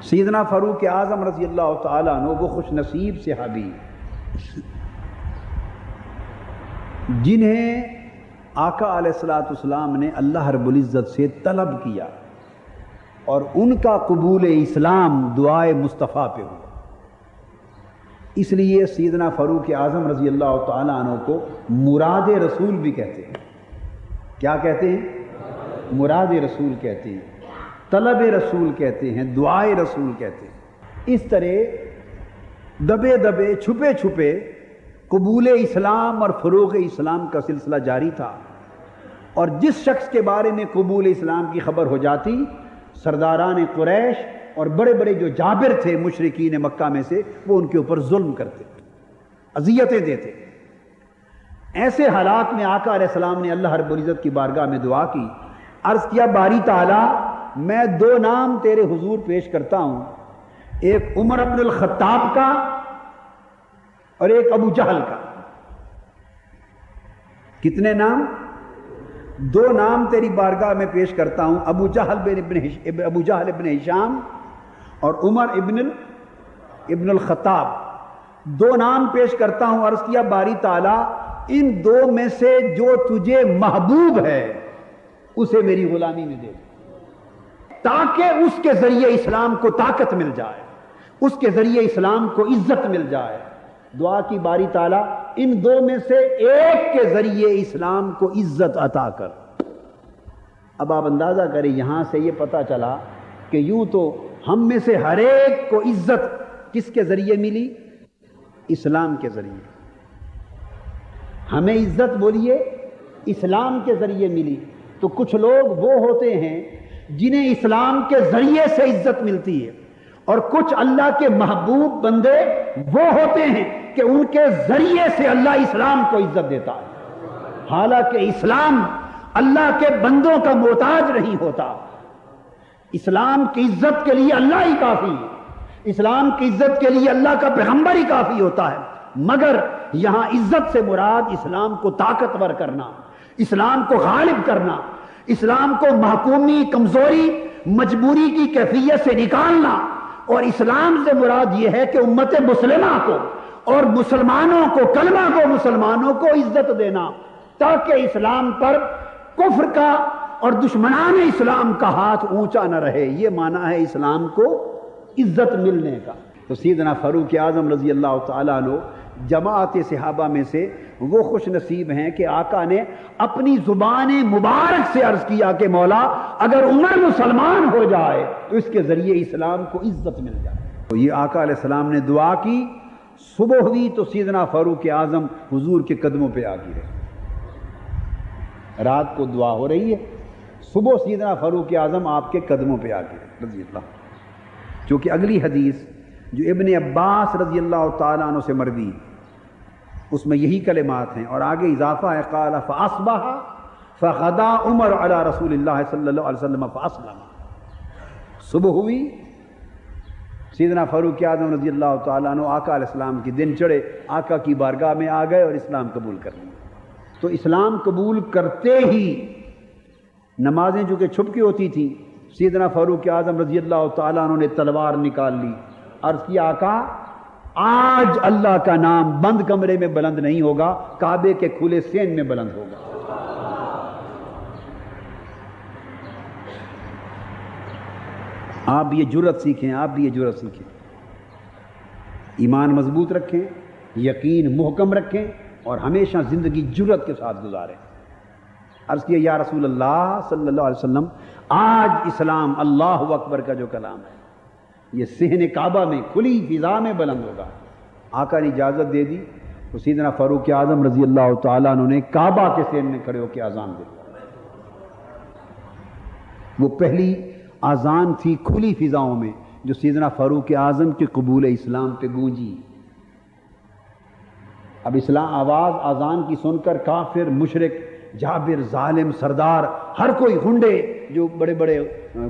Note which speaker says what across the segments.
Speaker 1: سیدنا فاروق اعظم رضی اللہ تعالیٰ عنہ وہ خوش نصیب صحابی جنہیں آقا علیہ الصلوۃ والسلام نے اللہ رب العزت سے طلب کیا اور ان کا قبول اسلام دعائے مصطفیٰ پہ ہوا۔ اس لیے سیدنا فاروق اعظم رضی اللہ تعالیٰ عنہ کو مراد رسول بھی کہتے ہیں۔ کیا کہتے ہیں؟ مراد رسول کہتے ہیں، طلب رسول کہتے ہیں، دعائے رسول کہتے ہیں۔ اس طرح دبے دبے چھپے چھپے قبول اسلام اور فروغ اسلام کا سلسلہ جاری تھا، اور جس شخص کے بارے میں قبول اسلام کی خبر ہو جاتی، سرداران قریش اور بڑے بڑے جو جابر تھے مشرکین مکہ میں سے، وہ ان کے اوپر ظلم کرتے، اذیتیں دیتے۔ ایسے حالات میں آقا علیہ السلام نے اللہ رب العزت کی بارگاہ میں دعا کی، عرض کیا باری تعالیٰ میں دو نام تیرے حضور پیش کرتا ہوں، ایک عمر بن الخطاب کا اور ایک ابو جہل کا۔ کتنے نام؟ دو نام تیری بارگاہ میں پیش کرتا ہوں، ابو جہل ابن ہشام اور عمر ابن الخطاب، دو نام پیش کرتا ہوں۔ عرض کیا باری تعالیٰ ان دو میں سے جو تجھے محبوب ہے اسے میری غلامی میں دے، تاکہ اس کے ذریعے اسلام کو طاقت مل جائے، اس کے ذریعے اسلام کو عزت مل جائے۔ دعا کی باری تعالیٰ ان دو میں سے ایک کے ذریعے اسلام کو عزت عطا کر۔ اب آپ اندازہ کریں، یہاں سے یہ پتہ چلا کہ یوں تو ہم میں سے ہر ایک کو عزت کس کے ذریعے ملی؟ اسلام کے ذریعے۔ ہمیں عزت بولیے اسلام کے ذریعے ملی۔ تو کچھ لوگ وہ ہوتے ہیں جنہیں اسلام کے ذریعے سے عزت ملتی ہے، اور کچھ اللہ کے محبوب بندے وہ ہوتے ہیں کہ ان کے ذریعے سے اللہ اسلام کو عزت دیتا ہے، حالانکہ اسلام اللہ کے بندوں کا محتاج نہیں ہوتا۔ اسلام کی عزت کے لیے اللہ ہی کافی ہے، اسلام کی عزت کے لیے اللہ کا پیغمبر ہی کافی ہوتا ہے، مگر یہاں عزت سے مراد اسلام کو طاقتور کرنا، اسلام کو غالب کرنا، اسلام کو محکومی، کمزوری، مجبوری کی کیفیت سے نکالنا۔ اور اسلام سے مراد یہ ہے کہ امت مسلمہ کو اور مسلمانوں کو، کلمہ کو مسلمانوں کو عزت دینا، تاکہ اسلام پر کفر کا اور دشمنان اسلام کا ہاتھ اونچا نہ رہے۔ یہ معنی ہے اسلام کو عزت ملنے کا۔ تو سیدنا فاروق اعظم رضی اللہ تعالیٰ عنہ جماعت صحابہ میں سے وہ خوش نصیب ہیں کہ آقا نے اپنی زبان مبارک سے عرض کیا کہ مولا اگر عمر مسلمان ہو جائے تو اس کے ذریعے اسلام کو عزت مل جائے۔ تو یہ آقا علیہ السلام نے دعا کی، صبح ہوئی تو سیدنا فاروق اعظم حضور کے قدموں پہ آ گرے۔ رات کو دعا ہو رہی ہے، صبح سیدنا فاروق اعظم آپ کے قدموں پہ آ گرے رضی اللہ۔ چونکہ اگلی حدیث جو ابن عباس رضی اللہ تعالیٰ عنہ سے مروی، اس میں یہی کلمات ہیں، اور آگے اضافہ ہے قال فاصبح فغدا عمر علی رسول اللہ صلی اللہ علیہ وسلم فاسلم۔ صبح ہوئی، سیدنا فاروق اعظم رضی اللہ تعالیٰ عنہ آقا علیہ السلام کے دن چڑھے، آقا کی بارگاہ میں آ گئے اور اسلام قبول کر لیا۔ تو اسلام قبول کرتے ہی نمازیں جو کہ چھپ کے ہوتی تھیں، سیدنا فاروق اعظم رضی اللہ تعالیٰ عنہ نے تلوار نکال لی، عرض کیا آقا آج اللہ کا نام بند کمرے میں بلند نہیں ہوگا، کعبے کے کھلے سین میں بلند ہوگا۔ آپ بھی یہ جرأت سیکھیں، آپ بھی یہ جرأت سیکھیں، ایمان مضبوط رکھیں، یقین محکم رکھیں، اور ہمیشہ زندگی جرأت کے ساتھ گزاریں۔ عرض کیا یا رسول اللہ صلی اللہ علیہ وسلم آج اسلام اللہ اکبر کا جو کلام ہے یہ صحن کعبہ میں کھلی فضا میں بلند ہوگا۔ آقا نے اجازت دے دی تو سیدنا فاروق اعظم رضی اللہ تعالیٰ عنہ نے کعبہ کے صحن میں کھڑے ہو کے اذان دی۔ وہ پہلی اذان تھی کھلی فضاؤں میں جو سیدنا فاروق اعظم کے قبول اسلام پہ گونجی۔ اب اسلام آواز اذان کی سن کر کافر، مشرک، جابر، ظالم، سردار، ہر کوئی غنڈے، جو بڑے بڑے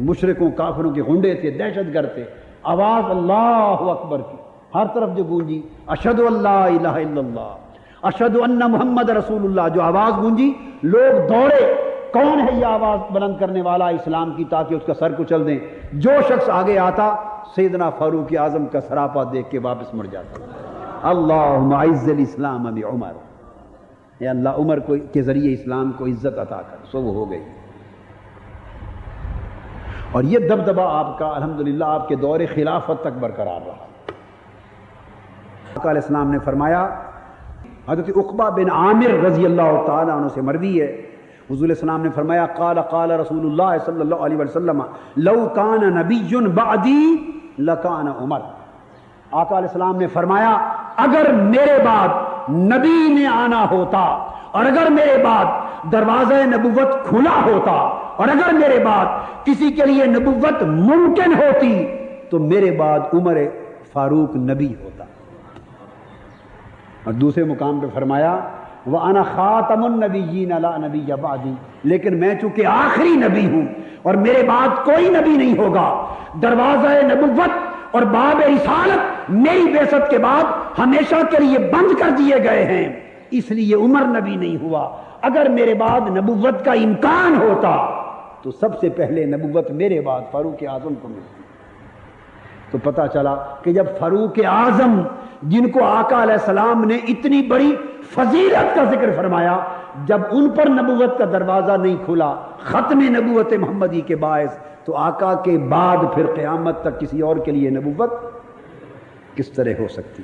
Speaker 1: مشرکوں کافروں کے غنڈے تھے، دہشت گرد تھے، آواز اللہ اکبر کی ہر طرف جو گونجی، اشہد ان لا الہ الا اللہ، اشہد ان محمد رسول اللہ، جو آواز گونجی، لوگ دوڑے کون ہے یہ آواز بلند کرنے والا اسلام کی تاکہ اس کا سر کچل دیں؟ جو شخص آگے آتا سیدنا فاروق اعظم کا سراپا دیکھ کے واپس مڑ جاتا. اللہم اعز الاسلام بعمر، اے اللہ عمر کے ذریعے اسلام کو عزت عطا کر. سو وہ ہو گئی. اور یہ دبدبہ آپ کا الحمدللہ آپ کے دور خلافت تک برقرار رہا. آقا علیہ السلام نے فرمایا، حضرت عقبہ بن عامر رضی اللہ تعالیٰ عنہ سے مروی ہے، حضور علیہ السلام نے فرمایا قال رسول اللہ صلی اللہ علیہ وسلم لو کان نبی بعدی لکان عمر. آقا علیہ السلام نے فرمایا اگر میرے بعد نبی نے آنا ہوتا اور اگر میرے بعد دروازہ نبوت کھلا ہوتا اور اگر میرے بعد کسی کے لیے نبوت ممکن ہوتی تو میرے بعد عمر فاروق نبی ہوتا. اور دوسرے مقام پہ فرمایا وَأَنَا خَاتَمُ النَّبِيِّينَ لَا نَبِيَّ بَعْدِي، لیکن میں چونکہ آخری نبی ہوں اور میرے بعد کوئی نبی نہیں ہوگا، دروازہ نبوت اور باب رسالت میری بعثت کے بعد ہمیشہ کے لیے بند کر دیے گئے ہیں، اس لیے عمر نبی نہیں ہوا. اگر میرے بعد نبوت کا امکان ہوتا تو سب سے پہلے نبوت میرے بعد فاروق اعظم کو ملتی. تو پتہ چلا کہ جب فاروق اعظم جن کو آقا علیہ السلام نے اتنی بڑی فضیلت کا ذکر فرمایا، جب ان پر نبوت کا دروازہ نہیں کھلا ختم نبوت محمدی کے باعث، تو آقا کے بعد پھر قیامت تک کسی اور کے لیے نبوت کس طرح ہو سکتی؟